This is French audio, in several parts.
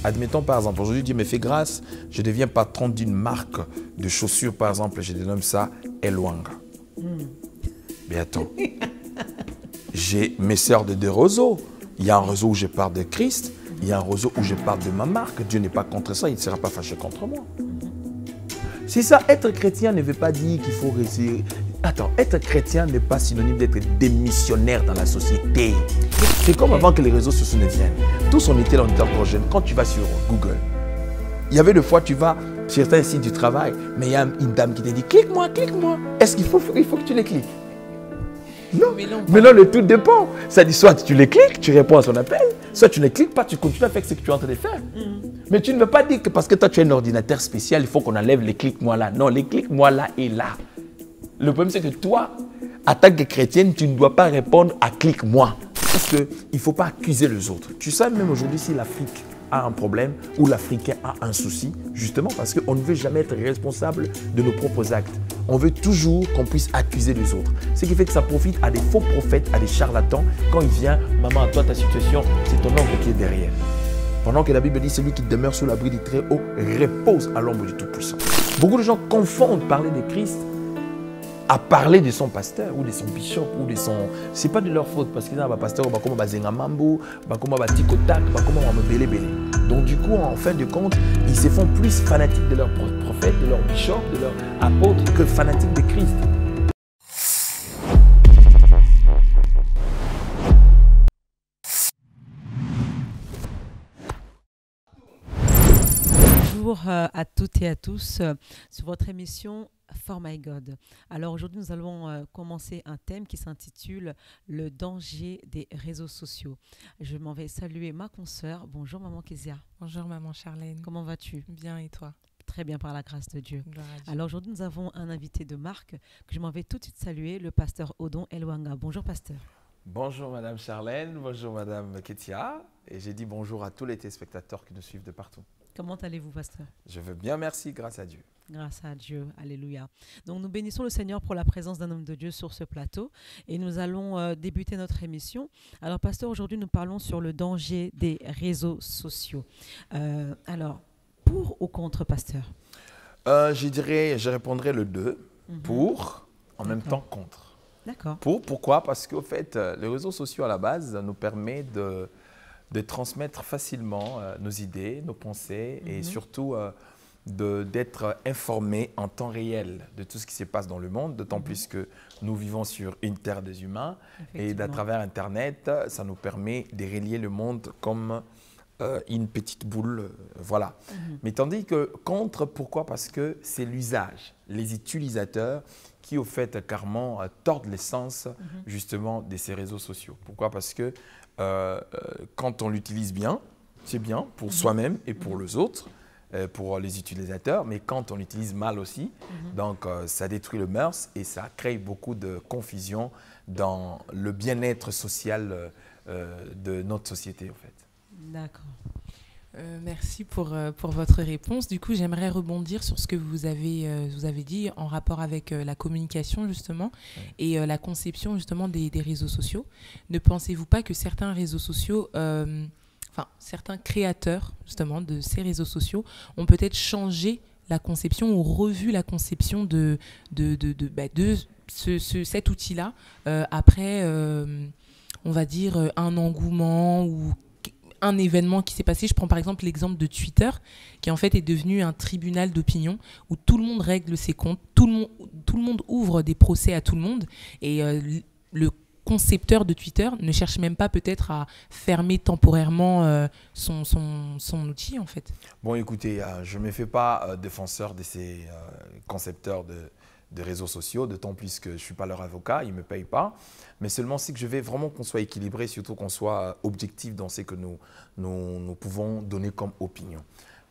Admettons par exemple, aujourd'hui Dieu me fait grâce, je deviens patron d'une marque de chaussures par exemple, je dénomme ça Elwanga. Mais attends, j'ai mes sœurs de deux réseaux. Il y a un réseau où je parle de Christ, il y a un réseau où je parle de ma marque. Dieu n'est pas contre ça, il ne sera pas fâché contre moi. C'est ça, être chrétien ne veut pas dire qu'il faut rester... Attends, être chrétien n'est pas synonyme d'être démissionnaire dans la société. C'est comme avant que les réseaux sociaux ne viennent. Tous on était là, on était encore jeunes. Quand tu vas sur Google, il y avait des fois, tu vas sur certains sites du travail, mais il y a une dame qui te dit « Clique-moi, clique-moi ». Est-ce qu'il faut que tu les cliques? Non, mais non, le tout dépend. Ça dit soit tu les cliques, tu réponds à son appel, soit tu ne cliques pas, tu continues à faire ce que tu es en train de faire. Mais tu ne veux pas dire que parce que toi tu as un ordinateur spécial, il faut qu'on enlève les cliques-moi là. Non, les cliques-moi là est là. Le problème c'est que toi, en tant que chrétienne, tu ne dois pas répondre à clique-moi. Parce qu'il ne faut pas accuser les autres. Tu sais même aujourd'hui si l'Afrique a un problème ou l'Africain a un souci, justement parce qu'on ne veut jamais être responsable de nos propres actes. On veut toujours qu'on puisse accuser les autres. Ce qui fait que ça profite à des faux prophètes, à des charlatans. Quand il vient, maman, toi, ta situation, c'est ton oncle qui est derrière. Pendant que la Bible dit, celui qui demeure sous l'abri du Très-Haut repose à l'ombre du Tout-Puissant. Beaucoup de gens confondent parler de Christ à parler de son pasteur ou de son bishop ou de son... Ce n'est pas de leur faute parce qu'ils ont un pasteur, comme Bazengamambo, comme Batikotak, comme Belebele. Donc du coup, en fin de compte, ils se font plus fanatiques de leur prophète, de leur bishop, de leur apôtre que fanatiques de Christ. Bonjour à toutes et à tous sur votre émission For My God. Alors aujourd'hui, nous allons commencer un thème qui s'intitule « Le danger des réseaux sociaux ». Je m'en vais saluer ma consoeur. Bonjour maman Kezia. Bonjour maman Charlène. Comment vas-tu? Bien et toi? Très bien par la grâce de Dieu. Gloire à Dieu. Alors aujourd'hui, nous avons un invité de marque que je m'en vais tout de suite saluer, le pasteur Odon Elwanga. Bonjour pasteur. Bonjour madame Charlène, bonjour madame Ketia. Et j'ai dit bonjour à tous les téléspectateurs qui nous suivent de partout. Comment allez-vous pasteur? Je veux bien, merci, grâce à Dieu. Grâce à Dieu, alléluia. Donc nous bénissons le Seigneur pour la présence d'un homme de Dieu sur ce plateau et nous allons débuter notre émission. Alors pasteur, aujourd'hui nous parlons sur le danger des réseaux sociaux. Alors, pour ou contre pasteur? Je répondrai le 2, pour, en même temps contre. D'accord. Pourquoi? Parce qu'au fait, les réseaux sociaux à la base nous permettent de transmettre facilement nos idées, nos pensées et surtout d'être informés en temps réel de tout ce qui se passe dans le monde, d'autant plus que nous vivons sur une terre des humains et d'à travers Internet, ça nous permet de relier le monde comme une petite boule, voilà. Mais tandis que contre, pourquoi? Parce que c'est l'usage, les utilisateurs qui au fait carrément tordent l'essence justement de ces réseaux sociaux. Pourquoi? Parce que quand on l'utilise bien, c'est bien pour soi-même et pour les autres, pour les utilisateurs, mais quand on l'utilise mal aussi, donc ça détruit le mœurs et ça crée beaucoup de confusion dans le bien-être social de notre société en fait. D'accord. Merci pour votre réponse. Du coup, j'aimerais rebondir sur ce que vous avez dit en rapport avec la communication justement et la conception justement des réseaux sociaux. Ne pensez-vous pas que certains réseaux sociaux, certains créateurs justement de ces réseaux sociaux ont peut-être changé la conception ou revu la conception de cet outil-là après, on va dire, un engouement ou un événement qui s'est passé. Je prends par exemple l'exemple de Twitter, qui en fait est devenu un tribunal d'opinion où tout le monde règle ses comptes, tout le monde ouvre des procès à tout le monde et le concepteur de Twitter ne cherche même pas peut-être à fermer temporairement son outil en fait. Bon écoutez, je ne me fais pas défenseur de ces concepteurs de réseaux sociaux, d'autant plus que je ne suis pas leur avocat, ils ne me payent pas. Mais seulement c'est que je veux vraiment qu'on soit équilibré, surtout qu'on soit objectif dans ce que nous pouvons donner comme opinion.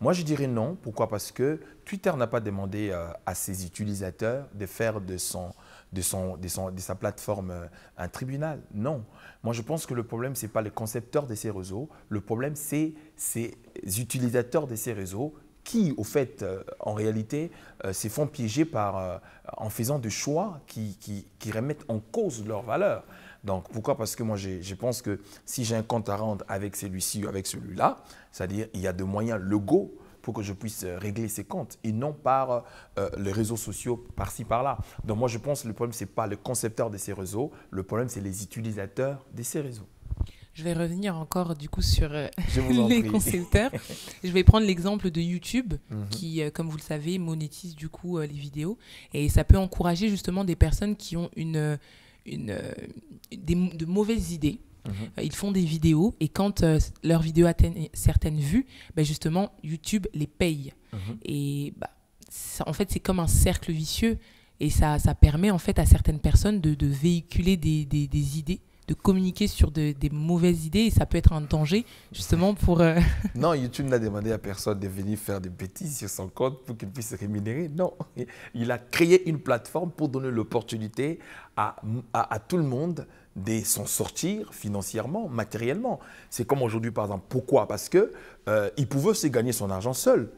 Moi, je dirais non. Pourquoi? Parce que Twitter n'a pas demandé à ses utilisateurs de faire de sa plateforme un tribunal. Non. Moi, je pense que le problème, ce n'est pas les concepteurs de ces réseaux. Le problème, c'est ces utilisateurs de ces réseaux qui, au fait, en réalité, se font piéger en faisant des choix qui remettent en cause leurs valeurs. Donc, pourquoi? Parce que moi, je pense que si j'ai un compte à rendre avec celui-ci ou avec celui-là, c'est-à-dire il y a de moyens légaux pour que je puisse régler ces comptes et non par les réseaux sociaux par-ci, par-là. Donc, moi, je pense que le problème, ce n'est pas le concepteur de ces réseaux, le problème, c'est les utilisateurs de ces réseaux. Je vais revenir encore du coup sur les concepteurs. Je vais prendre l'exemple de YouTube qui, comme vous le savez, monétise du coup les vidéos. Et ça peut encourager justement des personnes qui ont de mauvaises idées. Ils font des vidéos et quand leurs vidéos atteignent certaines vues, justement, YouTube les paye. Et en fait, c'est comme un cercle vicieux et ça permet en fait à certaines personnes de véhiculer des idées, de communiquer sur des mauvaises idées et ça peut être un danger justement pour… Non, YouTube n'a demandé à personne de venir faire des bêtises sur son compte pour qu'il puisse se rémunérer. Non, il a créé une plateforme pour donner l'opportunité à tout le monde de s'en sortir financièrement, matériellement. C'est comme aujourd'hui par exemple. Pourquoi? Parce qu'il pouvait se gagner son argent seul.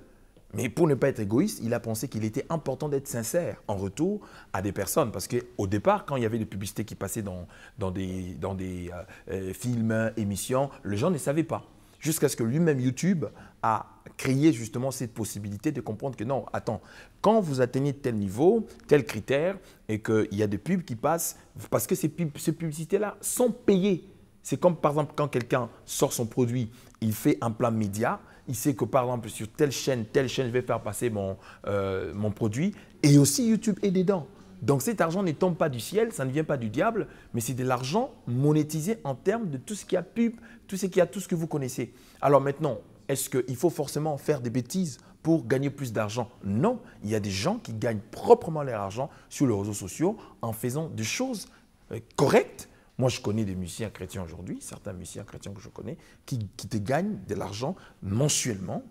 Mais pour ne pas être égoïste, il a pensé qu'il était important d'être sincère en retour à des personnes. Parce qu'au départ, quand il y avait des publicités qui passaient dans des films, émissions, les gens ne savaient pas. Jusqu'à ce que lui-même, YouTube, a créé justement cette possibilité de comprendre que non, attends, quand vous atteignez tel niveau, tel critère, et qu'il y a des pubs qui passent, parce que ces publicités-là sont payées. C'est comme par exemple quand quelqu'un sort son produit, il fait un plan média, il sait que par exemple sur telle chaîne, je vais faire passer mon produit et aussi YouTube est dedans. Donc cet argent ne tombe pas du ciel, ça ne vient pas du diable, mais c'est de l'argent monétisé en termes de tout ce qu'il y a pub, tout ce que vous connaissez. Alors maintenant, est-ce qu'il faut forcément faire des bêtises pour gagner plus d'argent? Non, il y a des gens qui gagnent proprement leur argent sur les réseaux sociaux en faisant des choses correctes. Moi, je connais des musiciens chrétiens aujourd'hui, certains musiciens chrétiens que je connais, qui te gagnent de l'argent mensuellement,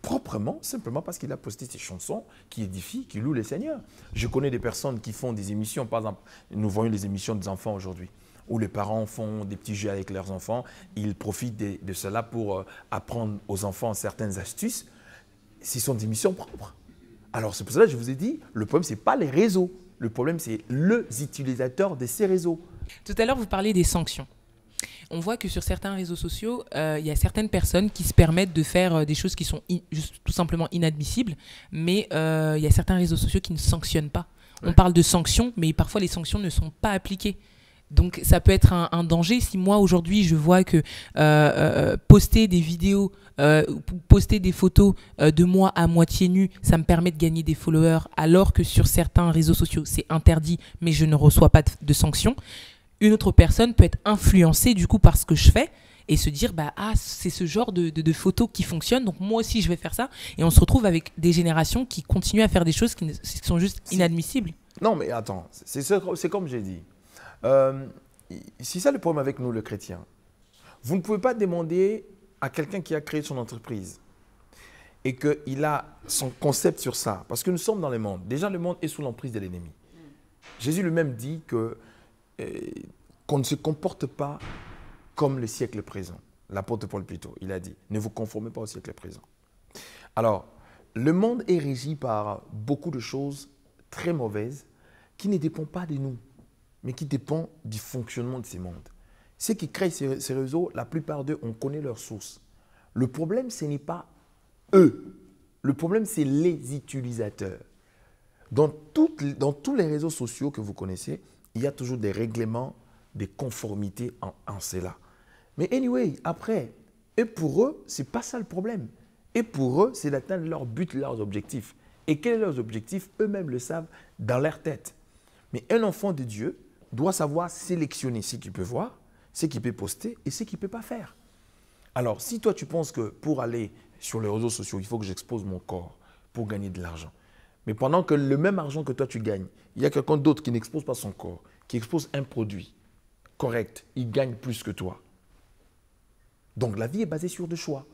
proprement, simplement parce qu'il a posté ses chansons qui édifient, qui louent le Seigneur. Je connais des personnes qui font des émissions, par exemple, nous voyons les émissions des enfants aujourd'hui, où les parents font des petits jeux avec leurs enfants, ils profitent de cela pour apprendre aux enfants certaines astuces. Ce sont des émissions propres. Alors, c'est pour cela que je vous ai dit, le problème, ce n'est pas les réseaux. Le problème, c'est les utilisateurs de ces réseaux. Tout à l'heure, vous parlez des sanctions. On voit que sur certains réseaux sociaux, il y a certaines personnes qui se permettent de faire des choses qui sont juste, tout simplement inadmissibles, mais il y a certains réseaux sociaux qui ne sanctionnent pas. On parle de sanctions, mais parfois les sanctions ne sont pas appliquées. Donc ça peut être un danger si moi aujourd'hui je vois que poster des vidéos, poster des photos de moi à moitié nu, ça me permet de gagner des followers alors que sur certains réseaux sociaux c'est interdit mais je ne reçois pas de sanctions. Une autre personne peut être influencée du coup par ce que je fais et se dire c'est ce genre de photos qui fonctionnent donc moi aussi je vais faire ça et on se retrouve avec des générations qui continuent à faire des choses qui sont juste inadmissibles. Non mais attends, c'est comme j'ai dit. C'est ça le problème avec nous, les chrétiens. Vous ne pouvez pas demander à quelqu'un qui a créé son entreprise et qu'il a son concept sur ça, parce que nous sommes dans le monde. Déjà, le monde est sous l'emprise de l'ennemi. Jésus lui-même dit qu'on ne se comporte pas comme le siècle présent. L'apôtre Paul plutôt, il a dit, ne vous conformez pas au siècle présent. Alors, le monde est régi par beaucoup de choses très mauvaises qui ne dépendent pas de nous, mais qui dépend du fonctionnement de ces mondes. Ceux qui créent ces réseaux, la plupart d'eux, on connaît leurs sources. Le problème, ce n'est pas eux. Le problème, c'est les utilisateurs. Dans tous les réseaux sociaux que vous connaissez, il y a toujours des règlements, des conformités en cela. Mais anyway, après, et pour eux, ce n'est pas ça le problème. Et pour eux, c'est d'atteindre leur but, leurs objectifs. Et quels sont leurs objectifs? Eux-mêmes le savent dans leur tête. Mais un enfant de Dieu doit savoir sélectionner ce qu'il peut voir, ce qu'il peut poster et ce qu'il ne peut pas faire. Alors, si toi, tu penses que pour aller sur les réseaux sociaux, il faut que j'expose mon corps pour gagner de l'argent. Mais pendant que le même argent que toi, tu gagnes, il y a quelqu'un d'autre qui n'expose pas son corps, qui expose un produit correct, il gagne plus que toi. Donc, la vie est basée sur des choix.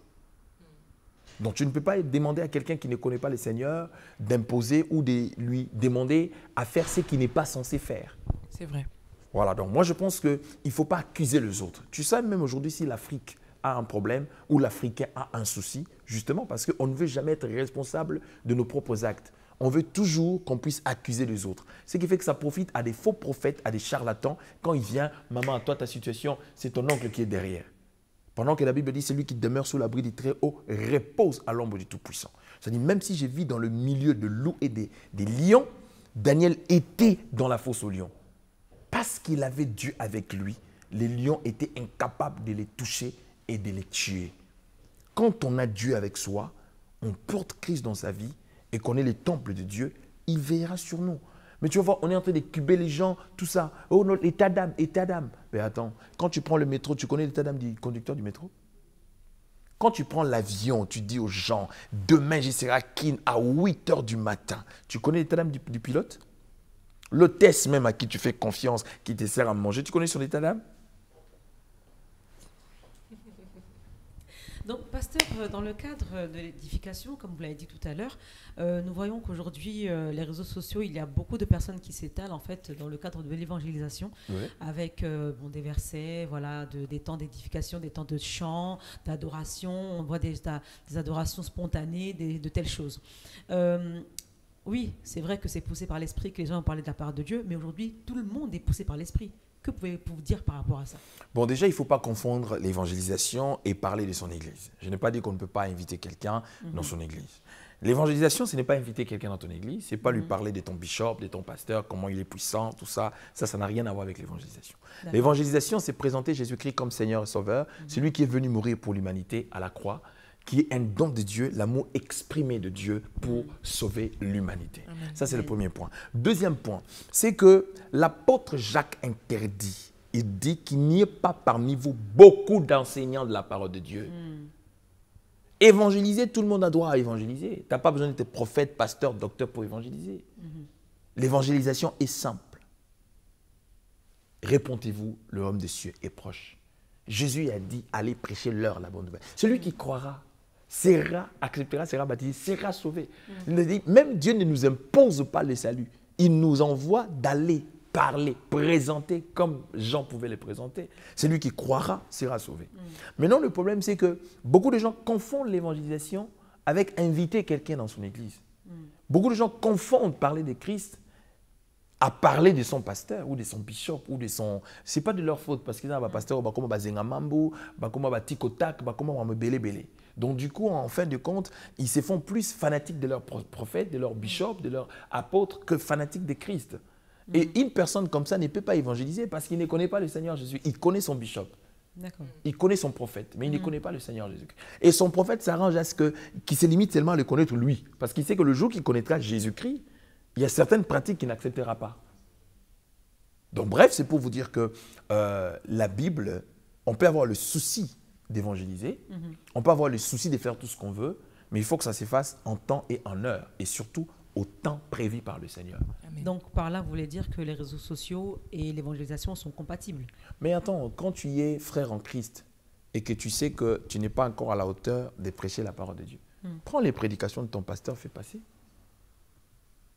Donc, tu ne peux pas demander à quelqu'un qui ne connaît pas le Seigneur d'imposer ou de lui demander à faire ce qu'il n'est pas censé faire. C'est vrai. Voilà, donc moi je pense qu'il ne faut pas accuser les autres. Tu sais même aujourd'hui si l'Afrique a un problème ou l'Africain a un souci, justement parce qu'on ne veut jamais être responsable de nos propres actes. On veut toujours qu'on puisse accuser les autres. Ce qui fait que ça profite à des faux prophètes, à des charlatans. Quand il vient, maman, toi, ta situation, c'est ton oncle qui est derrière. Pendant que la Bible dit, celui qui demeure sous l'abri du Très-Haut repose à l'ombre du Tout-Puissant. C'est-à-dire, même si je vis dans le milieu de loups et des lions, Daniel était dans la fosse aux lions. Parce qu'il avait Dieu avec lui, les lions étaient incapables de les toucher et de les tuer. Quand on a Dieu avec soi, on porte Christ dans sa vie et qu'on est le temple de Dieu, il veillera sur nous. Mais tu vas voir, on est en train de cuber les gens, tout ça. Oh non, état d'âme, état d'âme. Mais attends, quand tu prends le métro, tu connais l'état d'âme du conducteur du métro? Quand tu prends l'avion, tu dis aux gens, demain je serai à Kin à 8 h du matin. Tu connais l'état d'âme du pilote? L'hôtesse même à qui tu fais confiance, qui te sert à manger, tu connais son état d'âme? Donc, pasteur, dans le cadre de l'édification, comme vous l'avez dit tout à l'heure, nous voyons qu'aujourd'hui, les réseaux sociaux, il y a beaucoup de personnes qui s'étalent en fait dans le cadre de l'évangélisation, avec des versets, voilà, des temps d'édification, des temps de chant, d'adoration. On voit des adorations spontanées, de telles choses. Oui, c'est vrai que c'est poussé par l'esprit, que les gens ont parlé de la part de Dieu, mais aujourd'hui, tout le monde est poussé par l'esprit. Que pouvez-vous dire par rapport à ça? Bon, déjà, il ne faut pas confondre l'évangélisation et parler de son église. Je n'ai pas dit qu'on ne peut pas inviter quelqu'un dans son église. L'évangélisation, ce n'est pas inviter quelqu'un dans ton église, ce n'est pas lui parler de ton bishop, de ton pasteur, comment il est puissant, tout ça. Ça n'a rien à voir avec l'évangélisation. L'évangélisation, c'est présenter Jésus-Christ comme Seigneur et Sauveur, celui qui est venu mourir pour l'humanité à la croix, qui est un don de Dieu, l'amour exprimé de Dieu pour sauver l'humanité. Ça, c'est le premier point. Deuxième point, c'est que l'apôtre Jacques interdit, il dit qu'il n'y ait pas parmi vous beaucoup d'enseignants de la parole de Dieu. Évangéliser, tout le monde a droit à évangéliser. Tu n'as pas besoin d'être prophète, pasteur, docteur pour évangéliser. L'évangélisation est simple. Répondez-vous, le royaume des cieux est proche. Jésus a dit, allez prêcher leur la bonne nouvelle. Celui qui croira, acceptera, sera baptisé, sera sauvé. Même Dieu ne nous impose pas le salut. Il nous envoie d'aller parler, présenter comme Jean pouvait les présenter. Celui qui croira sera sauvé. Maintenant, le problème, c'est que beaucoup de gens confondent l'évangélisation avec inviter quelqu'un dans son église. Beaucoup de gens confondent parler de Christ à parler de son pasteur ou de son bishop ou de son... Ce n'est pas de leur faute parce qu'ils ont un pasteur qui est zengamambo, qui tikotak, belé. Donc du coup, en fin de compte, ils se font plus fanatiques de leur prophète, de leur bishop, de leur apôtre que fanatiques de Christ. Et une personne comme ça ne peut pas évangéliser parce qu'il ne connaît pas le Seigneur Jésus. Il connaît son bishop. Il connaît son prophète, mais il ne connaît pas le Seigneur Jésus. Et son prophète s'arrange à ce qu'il se limite seulement à le connaître lui. Parce qu'il sait que le jour qu'il connaîtra Jésus-Christ, il y a certaines pratiques qu'il n'acceptera pas. Donc bref, c'est pour vous dire que la Bible, on peut avoir le souci d'évangéliser, on peut avoir le souci de faire tout ce qu'on veut, mais il faut que ça se fasse en temps et en heure, et surtout au temps prévu par le Seigneur. Amen. Donc par là, vous voulez dire que les réseaux sociaux et l'évangélisation sont compatibles? Mais attends, quand tu es frère en Christ et que tu sais que tu n'es pas encore à la hauteur de prêcher la parole de Dieu, prends les prédications de ton pasteur, fais passer.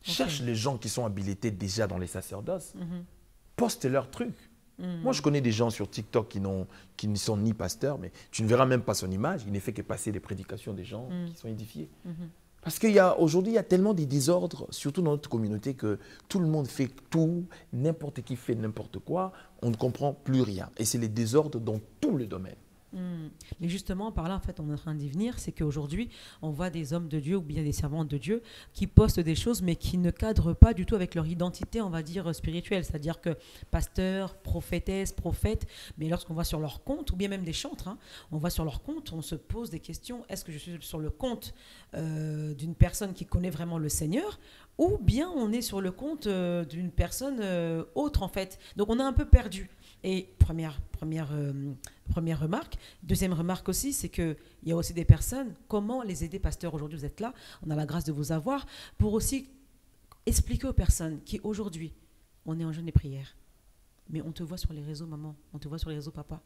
Cherche les gens qui sont habilités déjà dans les sacerdoces, poste leurs trucs. Moi, je connais des gens sur TikTok qui ne sont ni pasteurs, mais tu ne verras même pas son image. Il ne fait que passer les prédications des gens qui sont édifiés. Parce qu'aujourd'hui, il y a tellement de désordres, surtout dans notre communauté, que tout le monde fait tout, n'importe qui fait n'importe quoi, on ne comprend plus rien. Et c'est les désordres dans tout le domaine. Mais justement, par là, en fait, on est en train d'y venir, c'est qu'aujourd'hui, on voit des hommes de Dieu ou bien des servantes de Dieu qui postent des choses, mais qui ne cadrent pas du tout avec leur identité, on va dire, spirituelle. C'est-à-dire que pasteur, prophétesse, prophète, mais lorsqu'on va sur leur compte, ou bien même des chantres, on va sur leur compte, on se pose des questions. Est-ce que je suis sur le compte d'une personne qui connaît vraiment le Seigneur, ou bien on est sur le compte d'une personne autre, en fait. Donc, on est un peu perdu. Et première remarque. Deuxième remarque aussi, c'est qu'il y a aussi des personnes, comment les aider, pasteur, aujourd'hui vous êtes là, on a la grâce de vous avoir, pour aussi expliquer aux personnes qui aujourd'hui, on est en jeûne et prière, mais on te voit sur les réseaux, maman, on te voit sur les réseaux, papa.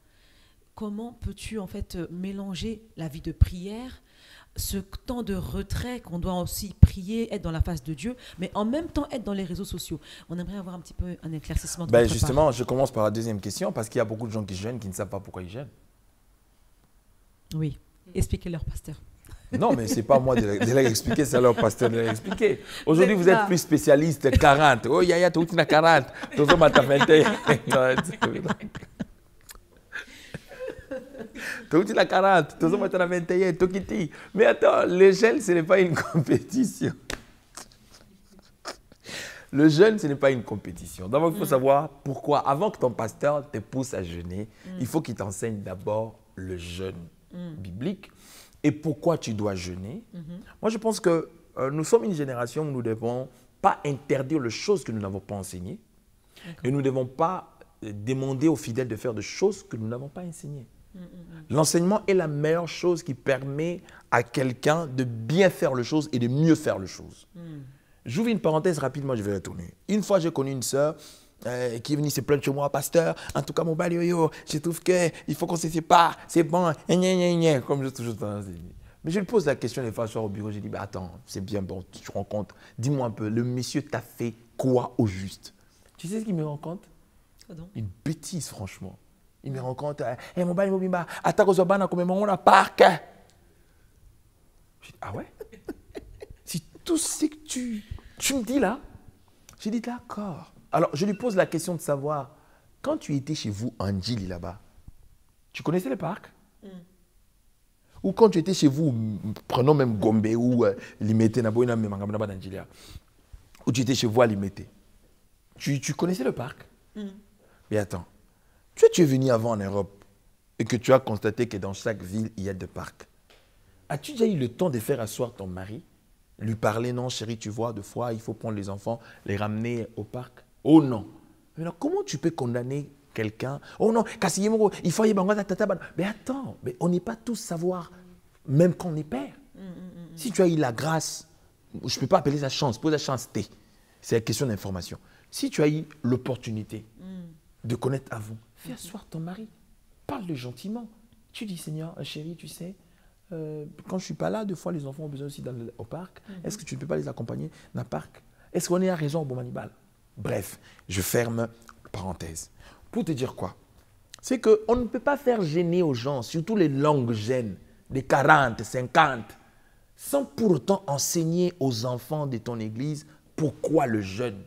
Comment peux-tu en fait mélanger la vie de prière, ce temps de retrait qu'on doit aussi prier, être dans la face de Dieu, mais en même temps être dans les réseaux sociaux? On aimerait avoir un petit peu un éclaircissement de votre justement, part. Je commence par la deuxième question, parce qu'il y a beaucoup de gens qui jeûnent, qui ne savent pas pourquoi ils jeûnent. Oui, expliquez-leur, pasteur. Non, mais ce n'est pas moi de l'expliquer, c'est leur pasteur de l'expliquer. Aujourd'hui, vous êtes plus spécialiste 40. Oh, yaya, tu as 40. Tu as 21. Tu as 40. Tu as 21. Mais attends, le jeûne, ce n'est pas une compétition. Le jeûne, ce n'est pas une compétition. D'abord, il faut savoir pourquoi. Avant que ton pasteur te pousse à jeûner, il faut qu'il t'enseigne d'abord le jeûne biblique et pourquoi tu dois jeûner. Moi, je pense que nous sommes une génération où nous ne devons pas interdire les choses que nous n'avons pas enseignées et nous ne devons pas demander aux fidèles de faire des choses que nous n'avons pas enseignées. L'enseignement est la meilleure chose qui permet à quelqu'un de bien faire les choses et de mieux faire les choses. J'ouvre une parenthèse rapidement, je vais la tourner. Une fois, j'ai connu une sœur qui est venue se plaindre chez moi, pasteur. En tout cas, mon balioyo, je trouve qu'il faut qu'on se sépare, c'est bon, comme j'ai toujours tendance à dire. Mais je lui pose la question les fois soir au bureau, je dis, bah, attends, c'est bien bon, tu te rends compte. Dis-moi un peu, le monsieur t'a fait quoi au juste? Tu sais ce qu'il me rend compte? Une bêtise, franchement. Il me rend compte, hey, mon balioyo, attends, qu'on soit ban, comme on a parc. Je dis, ah ouais? Si tout ce que tu me dis là, j'ai dit d'accord. Alors, je lui pose la question de savoir, quand tu étais chez vous en Djili là-bas, tu connaissais le parc? Ou quand tu étais chez vous, prenons même Gombe ou Limete, ou tu étais chez vous à Limete, tu connaissais le parc? Mais attends, tu es venu avant en Europe et que tu as constaté que dans chaque ville, il y a des parcs. As-tu déjà eu le temps de faire asseoir ton mari? Lui parler, non chérie, tu vois, deux fois, il faut prendre les enfants, les ramener au parc. Oh non. Alors, comment tu peux condamner quelqu'un? Oh non, il faut y aller. Mais attends, mais on n'est pas tous savoir, même quand on est père. Si tu as eu la grâce, je ne peux pas appeler ça chance, pose la chance T. C'est la question d'information. Si tu as eu l'opportunité de connaître avant, fais asseoir ton mari. Parle-le gentiment. Tu dis, Seigneur, chérie, tu sais, quand je ne suis pas là, deux fois, les enfants ont besoin aussi d'aller au parc. Est-ce que tu ne peux pas les accompagner dans le parc? Est-ce qu'on est à raison au bon manibal? Bref, je ferme parenthèse. Pour te dire quoi? C'est qu'on ne peut pas faire gêner aux gens, surtout les longues gênes, des 40, 50, sans pour autant enseigner aux enfants de ton église pourquoi le jeûne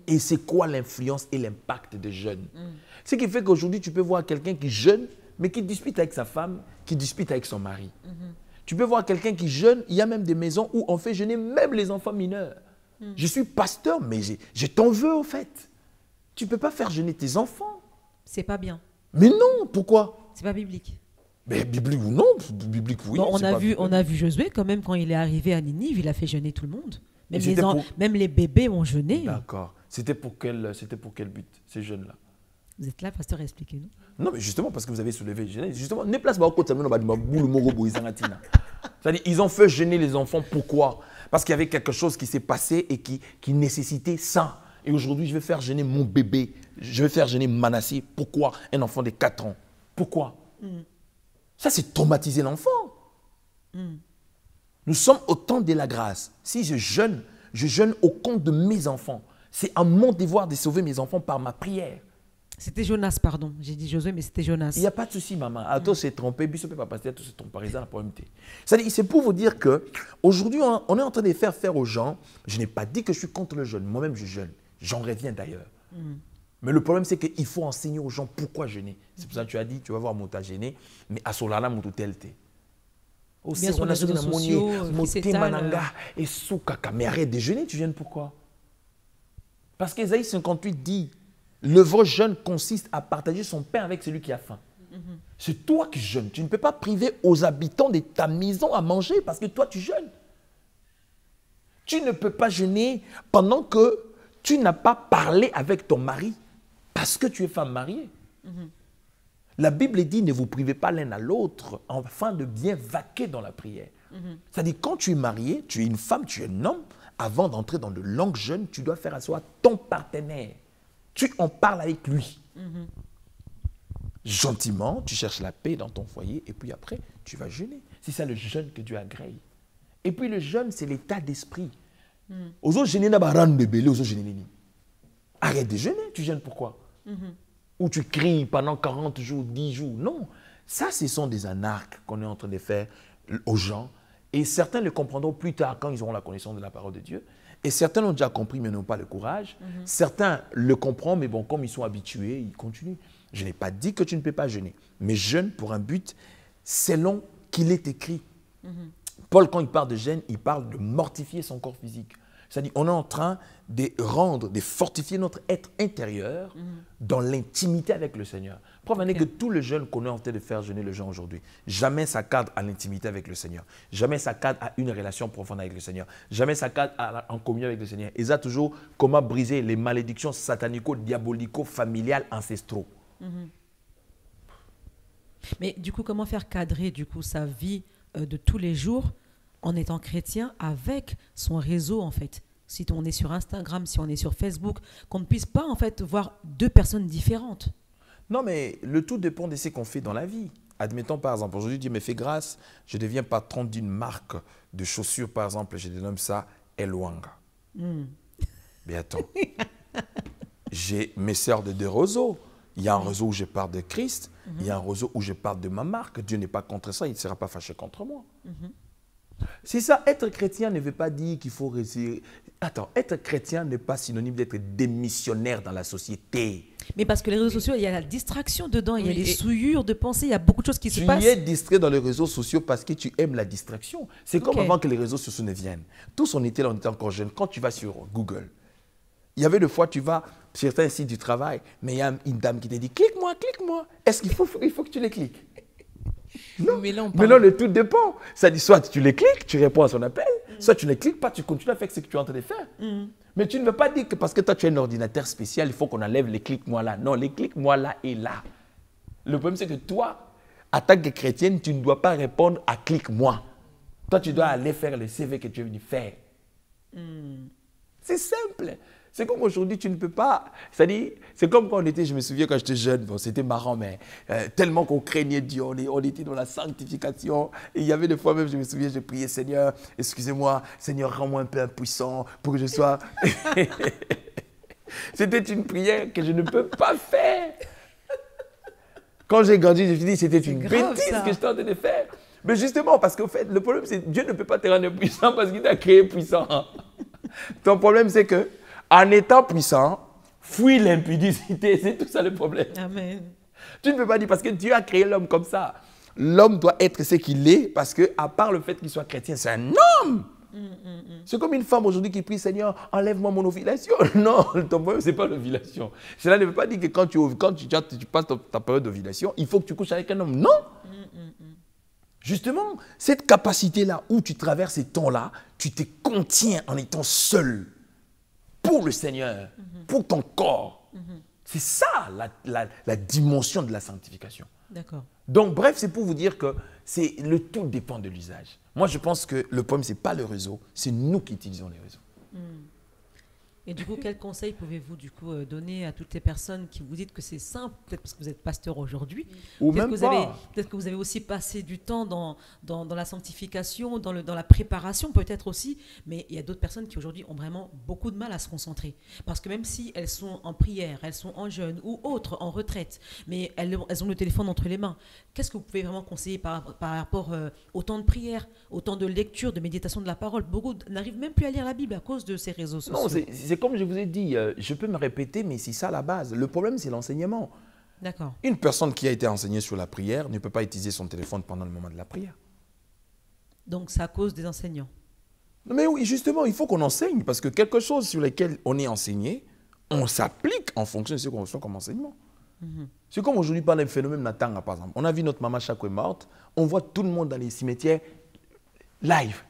et c'est quoi l'influence et l'impact des jeûnes. Ce qui fait qu'aujourd'hui, tu peux voir quelqu'un qui jeûne, mais qui dispute avec sa femme, qui dispute avec son mari. Tu peux voir quelqu'un qui jeûne, il y a même des maisons où on fait jeûner même les enfants mineurs. Je suis pasteur, mais je t'en veux au fait. Tu ne peux pas faire jeûner tes enfants. C'est pas bien. Mais non, pourquoi? C'est pas biblique. Mais biblique ou non, biblique oui. Bon, on a vu Josué quand même, quand il est arrivé à Ninive, il a fait jeûner tout le monde. Même les bébés ont jeûné. D'accord. C'était pour quel but, ces jeunes-là? Vous êtes là, pasteur, expliquez-nous. Non, mais justement, parce que vous avez soulevé. Justement, ne place pas au côté de c'est-à-dire, ils ont fait gêner les enfants. Pourquoi? Parce qu'il y avait quelque chose qui s'est passé et qui nécessitait ça. Et aujourd'hui, je vais faire gêner mon bébé. Je vais faire gêner Manassé. Pourquoi? Un enfant de 4 ans. Pourquoi? Ça, c'est traumatiser l'enfant. Nous sommes au temps de la grâce. Si je jeûne au compte de mes enfants. C'est à mon devoir de sauver mes enfants par ma prière. C'était Jonas, pardon. J'ai dit Josué, mais c'était Jonas. Il n'y a pas de souci, maman. Toi, c'est trompé. Puis, pas passer. Toi, c'est trompé. C'est pour vous dire qu'aujourd'hui, on est en train de faire aux gens. Je n'ai pas dit que je suis contre le jeûne. Moi-même, je jeûne. J'en reviens d'ailleurs. Mais le problème, c'est qu'il faut enseigner aux gens pourquoi jeûner. C'est pour ça que tu as dit, tu vas voir Mouta jeûner, mais à Solana, Moutou telte. Bien sûr, les réseaux sociaux, et soukaka. Mais arrête de jeûner, tu jeûnes pourquoi? Parce qu'Ésaïe 58 dit, le vrai jeûne consiste à partager son pain avec celui qui a faim. C'est toi qui jeûnes. Tu ne peux pas priver aux habitants de ta maison à manger parce que toi, tu jeûnes. Tu ne peux pas jeûner pendant que tu n'as pas parlé avec ton mari parce que tu es femme mariée. La Bible dit, ne vous privez pas l'un à l'autre afin de bien vaquer dans la prière. C'est-à-dire, quand tu es marié, tu es une femme, tu es un homme, avant d'entrer dans le long jeûne, tu dois faire asseoir ton partenaire. Tu en parles avec lui. Gentiment, tu cherches la paix dans ton foyer et puis après, tu vas jeûner. C'est ça le jeûne que Dieu agrée. Et puis le jeûne, c'est l'état d'esprit. Arrête de jeûner, tu jeûnes pourquoi? Ou tu cries pendant 40 jours, 10 jours. Non, ça, ce sont des anarques qu'on est en train de faire aux gens Et certains le comprendront plus tard quand ils auront la connaissance de la parole de Dieu. Et certains l'ont déjà compris mais n'ont pas le courage. Certains le comprennent, mais bon, comme ils sont habitués, ils continuent. Je n'ai pas dit que tu ne peux pas jeûner, mais jeûne pour un but selon qu'il est écrit. Paul, quand il parle de jeûne, il parle de mortifier son corps physique. C'est-à-dire on est en train de rendre, de fortifier notre être intérieur dans l'intimité avec le Seigneur. Preuve en est que tout le jeûne qu'on est en train de faire jeûner les gens aujourd'hui, jamais ça cadre à l'intimité avec le Seigneur. Jamais ça cadre à une relation profonde avec le Seigneur. Jamais ça cadre en communion avec le Seigneur. Ils ont toujours comment briser les malédictions satanico-diabolico-familiales ancestraux. Mais du coup, comment faire cadrer du coup sa vie de tous les jours en étant chrétien avec son réseau en fait? Si on est sur Instagram, si on est sur Facebook, qu'on ne puisse pas en fait voir deux personnes différentes. Non, mais le tout dépend de ce qu'on fait dans la vie. Admettons par exemple, aujourd'hui Dieu me fait grâce, je deviens patron d'une marque de chaussures par exemple, je dénomme ça Elwanga. Mais attends, j'ai mes sœurs de deux réseaux. Il y a un réseau où je parle de Christ, il y a un réseau où je parle de ma marque. Dieu n'est pas contre ça, il ne sera pas fâché contre moi. C'est ça, être chrétien ne veut pas dire qu'il faut rester... Attends, être chrétien n'est pas synonyme d'être démissionnaire dans la société. Mais parce que les réseaux sociaux, il y a la distraction dedans, il y a les souillures de pensée, il y a beaucoup de choses qui se passent. Tu es distrait dans les réseaux sociaux parce que tu aimes la distraction. C'est comme avant que les réseaux sociaux ne viennent. Tous on était là, on était encore jeunes. Quand tu vas sur Google, il y avait des fois, tu vas sur certains sites du travail, mais il y a une dame qui te dit « clique-moi, clique-moi ». Est-ce qu'il faut que tu les cliques? Non, mais non, le tout dépend. Ça dit soit tu les cliques, tu réponds à son appel, soit tu ne les cliques pas, tu continues à faire ce que tu es en train de faire. Mais tu ne veux pas dire que parce que toi tu as un ordinateur spécial, il faut qu'on enlève les cliques-moi là. Non, les cliques-moi là est là. Le problème c'est que toi, en tant que chrétienne, tu ne dois pas répondre à clique-moi. Toi tu dois aller faire le CV que tu es venu faire. C'est simple. C'est comme aujourd'hui, tu ne peux pas... C'est-à-dire, c'est comme quand on était, je me souviens quand j'étais jeune, bon, c'était marrant, mais tellement qu'on craignait Dieu, on était dans la sanctification. Et il y avait des fois même, je me souviens, je priais, Seigneur, excusez-moi, Seigneur, rends-moi un peu impuissant pour que je sois... C'était une prière que je ne peux pas faire. Quand j'ai grandi, je me suis dit, c'était une bêtise que j'étais en train de faire. Mais justement, parce qu'en fait, le problème, c'est que Dieu ne peut pas te rendre puissant parce qu'il t'a créé puissant. Ton problème, c'est que en étant puissant, fuis l'impudicité. C'est tout ça le problème. Amen. Tu ne peux pas dire parce que Dieu a créé l'homme comme ça. L'homme doit être ce qu'il est parce que, à part le fait qu'il soit chrétien, c'est un homme. C'est comme une femme aujourd'hui qui prie, Seigneur, enlève-moi mon ovulation. Non, ton problème, ce n'est pas l'ovulation. Cela ne veut pas dire que quand tu passes ta période d'ovulation, il faut que tu couches avec un homme. Non. Justement, cette capacité-là où tu traverses ces temps-là, tu te contiens en étant seul. Pour le Seigneur, pour ton corps. C'est ça la dimension de la sanctification. D'accord. Donc bref, c'est pour vous dire que le tout dépend de l'usage. Moi, je pense que le problème, ce n'est pas le réseau, c'est nous qui utilisons les réseaux. Et du coup, quel conseil pouvez-vous du coup donner à toutes les personnes qui vous dites que c'est simple, peut-être parce que vous êtes pasteur aujourd'hui, ou même pas. Peut-être que vous avez aussi passé du temps dans la sanctification, dans la préparation peut-être aussi, mais il y a d'autres personnes qui aujourd'hui ont vraiment beaucoup de mal à se concentrer. Parce que même si elles sont en prière, elles sont en jeûne ou autres, en retraite, mais elles ont le téléphone entre les mains, qu'est-ce que vous pouvez vraiment conseiller par rapport au temps de prière, au temps de lecture, de méditation de la parole? Beaucoup n'arrivent même plus à lire la Bible à cause de ces réseaux sociaux. Non, c'est comme je vous ai dit, je peux me répéter, mais c'est ça la base. Le problème, c'est l'enseignement. D'accord. Une personne qui a été enseignée sur la prière ne peut pas utiliser son téléphone pendant le moment de la prière. Donc, c'est à cause des enseignants. Mais oui, justement, il faut qu'on enseigne, parce que quelque chose sur lequel on est enseigné, on s'applique en fonction de ce qu'on reçoit comme enseignement. C'est comme aujourd'hui, par le phénomène Natanga, par exemple. On a vu notre maman Chakou est morte, on voit tout le monde dans les cimetières live.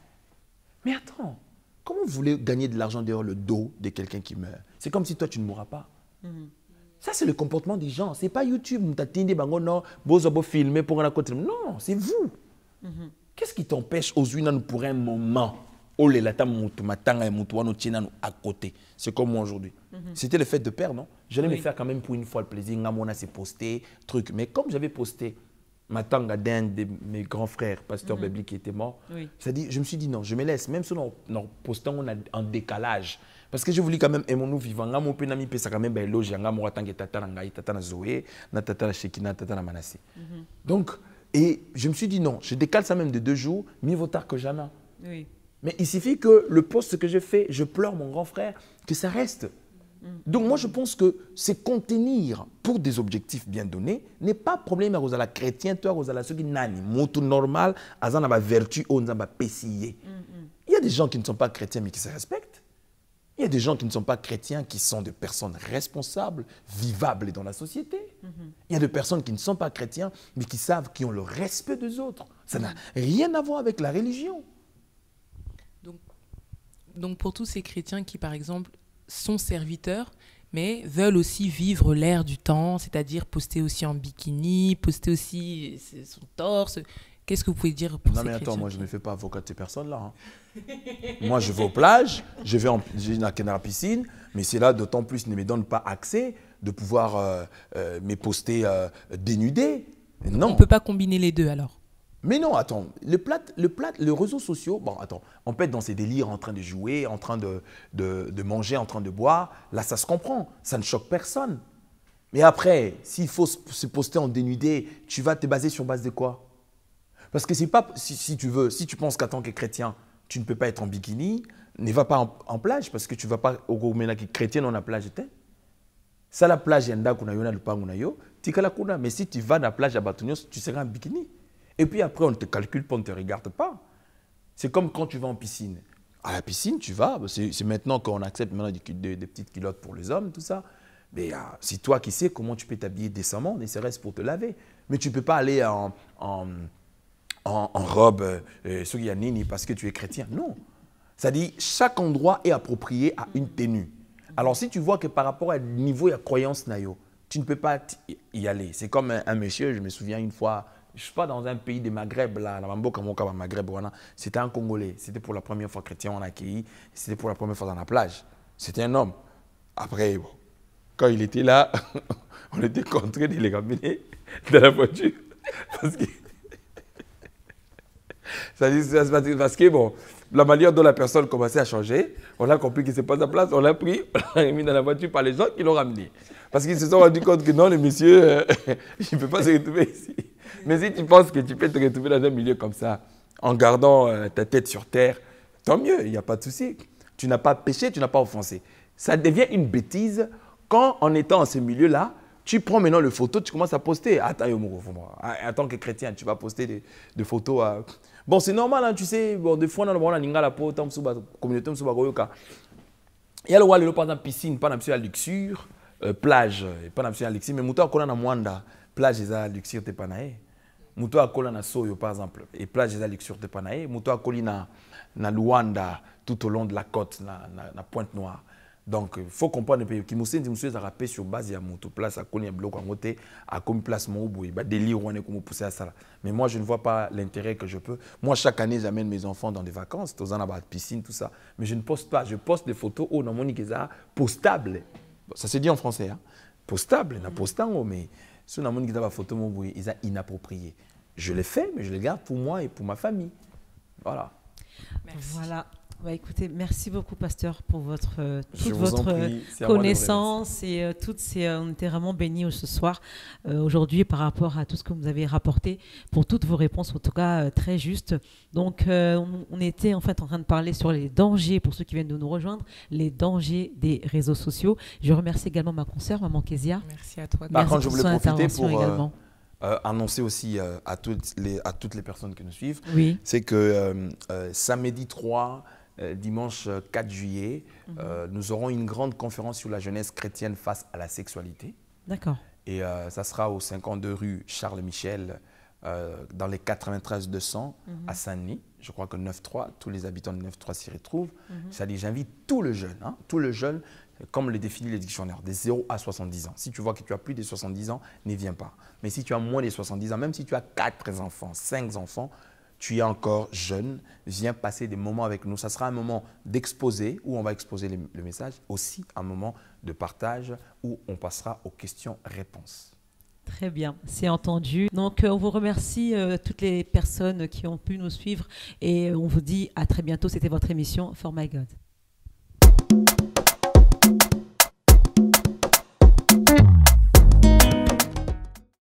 Mais attends, comment vous voulez gagner de l'argent derrière le dos de quelqu'un qui meurt? C'est comme si toi, tu ne mourras pas. Ça, c'est le comportement des gens. Ce n'est pas YouTube. Non, c'est vous. Qu'est-ce qui t'empêche aujourd'hui pour un moment? À côté. C'est comme moi aujourd'hui. C'était le fait de perdre, non? J'allais me faire quand même pour une fois le plaisir. Ngamona s'est posté, truc. Mais comme j'avais posté ma tanga d'un de mes grands frères, pasteur Bébli, qui était mort, je me suis dit non, je me laisse. Même si on postant, on a un décalage. Parce que je voulais quand même aimer nous vivants. Ngamo pe nami pe ça quand même éloge. Ngamo atanga tata ngai, tata na Zoé, na tata na Shekina, tata na Manassé. Donc Et je me suis dit non, je décale ça même de 2 jours, mieux vaut tard que jamais. Oui. Mais il suffit que le poste que je fais, je pleure mon grand frère, que ça reste. Donc moi je pense que c'est contenir pour des objectifs bien donnés n'est pas problème à la chrétien, toi à ceux qui nani, moto normal, à la vertu, on a pessillé. Il y a des gens qui ne sont pas chrétiens mais qui se respectent. Il y a des gens qui ne sont pas chrétiens qui sont des personnes responsables, vivables dans la société. Il y a des personnes qui ne sont pas chrétiens mais qui savent, qui ont le respect des autres. Ça n'a rien à voir avec la religion. Donc pour tous ces chrétiens qui, par exemple, sont serviteurs, mais veulent aussi vivre l'ère du temps, c'est-à-dire poster aussi en bikini, poster aussi son torse, qu'est-ce que vous pouvez dire pour ces chrétiens? Non mais attends, moi je ne me fais pas avocat de ces personnes-là. Hein. Moi je vais aux plages, je vais dans la piscine, mais c'est là d'autant plus ne me donne pas accès de pouvoir me poster dénudé. Non. On ne peut pas combiner les deux alors? Mais non, attends, les réseaux sociaux, bon, attends, on peut être dans ces délires en train de jouer, en train de manger, en train de boire, là, ça se comprend, ça ne choque personne. Mais après, s'il faut se poster en dénudé, tu vas te baser sur base de quoi? Parce que c'est pas, si tu penses qu'en tant que chrétien, tu ne peux pas être en bikini, ne va pas en plage, parce que tu ne vas pas au Goumena qui est chrétien dans la plage. Ça, la plage, mais si tu vas dans la plage à Batunios, tu seras en bikini. Et puis après, on ne te calcule pas, on ne te regarde pas. C'est comme quand tu vas en piscine. À la piscine, tu vas. C'est maintenant qu'on accepte maintenant des petites culottes pour les hommes, tout ça. Mais c'est toi qui sais comment tu peux t'habiller décemment, ne serait-ce pour te laver. Mais tu ne peux pas aller en robe Sogianini parce que tu es chrétien. Non. C'est-à-dire, chaque endroit est approprié à une tenue. Alors, si tu vois que par rapport à niveau de croyance, tu ne peux pas y aller. C'est comme un monsieur, je me souviens une fois, je ne suis pas dans un pays de Maghreb, là, Maghreb, c'était un Congolais. C'était pour la première fois chrétien, on a accueilli. C'était pour la première fois dans la plage. C'était un homme. Après, bon, quand il était là, on était contraint de les ramener dans la voiture. Parce que, bon, la manière dont la personne commençait à changer, on a compris que ce n'est pas sa place, on l'a pris, on l'a mis dans la voiture par les gens qui l'ont ramené. Parce qu'ils se sont rendus compte que non, le monsieur, il ne peut pas se retrouver ici. Mais si tu penses que tu peux te retrouver dans un milieu comme ça, en gardant ta tête sur terre, tant mieux, il n'y a pas de souci. Tu n'as pas péché, tu n'as pas offensé. Ça devient une bêtise quand, en étant dans ce milieu-là, tu prends maintenant le photo, tu commences à poster. Attends, en tant que chrétien, tu vas poster des photos. Bon, c'est normal, hein, tu sais, bon, des fois, on a la communauté. Il y a le roi, par exemple, piscine, pas dans la luxure, plage, pas dans la luxure, mais mouton a na Mwanda, plage, ils ont luxure, t'es pas naé. Mouton a na Soyo, par exemple, et plage, ils ont luxure, t'es pas naé. Mouton a na Luanda, tout au long de la côte, na Pointe-Noire. Donc, il faut comprendre que Kimoussé a rappelé sur base de la place, à Kony, à bloc, à côté, à comme place Moubou, il y a des délire, on est comme poussé à ça. Mais moi, je ne vois pas l'intérêt que je peux. Moi, chaque année, j'amène mes enfants dans des vacances, dans la piscine, tout ça. Mais je ne poste pas. Je poste des photos où on a postable. Ça se dit en français, hein? Postable, na postant, mais si on a une photo, ils sont inappropriés. Je les fais, mais je les garde pour moi et pour ma famille. Voilà. Merci. Voilà. Bah, écoutez, merci beaucoup, pasteur, pour toute votre connaissance et on était vraiment bénis ce soir, aujourd'hui, par rapport à tout ce que vous avez rapporté, pour toutes vos réponses, en tout cas très justes. Donc, on était en fait en train de parler sur les dangers, pour ceux qui viennent de nous rejoindre, les dangers des réseaux sociaux. Je remercie également ma consoeur, Maman Kezia. Merci à toi. Par contre, je voulais profiter pour annoncer aussi à toutes les personnes qui nous suivent, oui, c'est que samedi 3, dimanche 4 juillet, nous aurons une grande conférence sur la jeunesse chrétienne face à la sexualité. D'accord. Et ça sera au 52 rue Charles Michel, dans les 93 200 à Saint-Denis. Je crois que 9-3, tous les habitants de 9-3 s'y retrouvent. C'est-à-dire, j'invite tous les jeunes, comme le définit les dictionnaires, des 0 à 70 ans. Si tu vois que tu as plus de 70 ans, n'y viens pas. Mais si tu as moins de 70 ans, même si tu as 4 enfants, 5 enfants, tu es encore jeune, viens passer des moments avec nous. Ça sera un moment d'exposer, où on va exposer le message, aussi un moment de partage, où on passera aux questions-réponses. Très bien, c'est entendu. Donc, on vous remercie toutes les personnes qui ont pu nous suivre et on vous dit à très bientôt. C'était votre émission For My God.